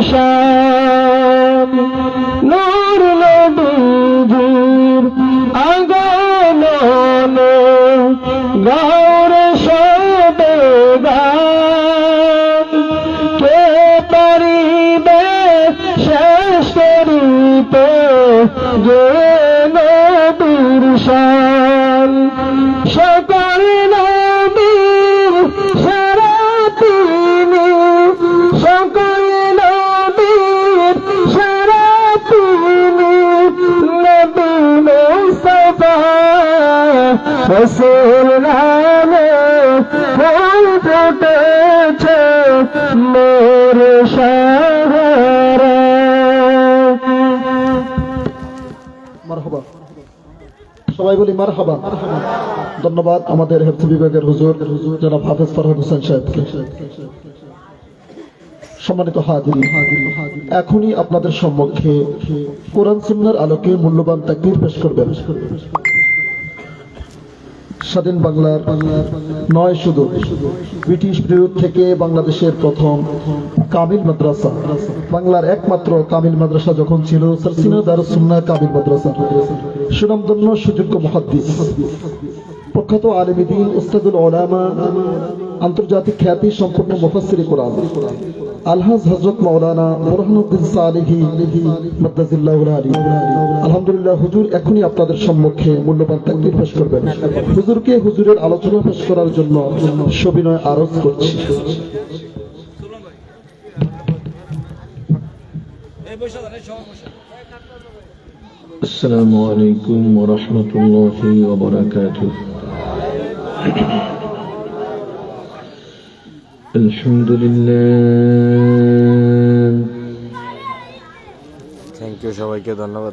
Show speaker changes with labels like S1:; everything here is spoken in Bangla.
S1: শান নূর নবীর আগমনে গৌর সবে গান কে পারিবে শেষ করিতে যে নবীর শান সকল নবীর সারা তিনি সকল নবীর সারা তিনি নবী মুস্তাফা রাসূল নামে ফুল ফুটেছে মোর শহরে। মারহাবা, সবাই বলি মারহাবা। ধন্যবাদ আমাদের হেফজ বিভাগের হুজুর জনাব হাফেজ ফরহাদ হোসেন সাহেবকে। সম্মানিত হাজিরিন, এখনই আপনাদের সম্মুখে কোরআন সুন্নাহর আলোকে মূল্যবান তাকবীর পেশ করবেন স্বাধীন বাংলার নয় শুধু ব্রিটিশ বিরোধ থেকে বাংলাদেশের প্রথম কামিল মাদ্রাসা, বাংলার একমাত্র কামিল মাদ্রাসা যখন ছিল সারসিনা দারুস সুন্নাহ কামিল মাদ্রাসা, সুনামধন্য সুযোগ্য মুহাদ্দিস, প্রখ্যাত আলেমে দ্বীন, উস্তাদুল উলামা, আন্তর্জাতিক খ্যাতি সম্পন্ন মুফাসসিরে কোরআন আলহাজ হযরত মাওলানা বুরহানুদ্দিন সালেহী মাদ্দাজিল্লাহুল আলী। আলহামদুলিল্লাহ, হুজুর এখনই আপনাদের সম্মুখে মূল্যবান তাকবীর পেশ করবেন। হুজুরকে হুজুরের আলোচনা পেশ করার জন্য সবিনয় আরজ করছি।
S2: আসসালামু আলাইকুম ওয়া রাহমাতুল্লাহি ওয়া বারাকাতুহু। আলহামদুলিল্লাহ,
S3: থ্যাংক ইউ, সবাইকে ধন্যবাদ।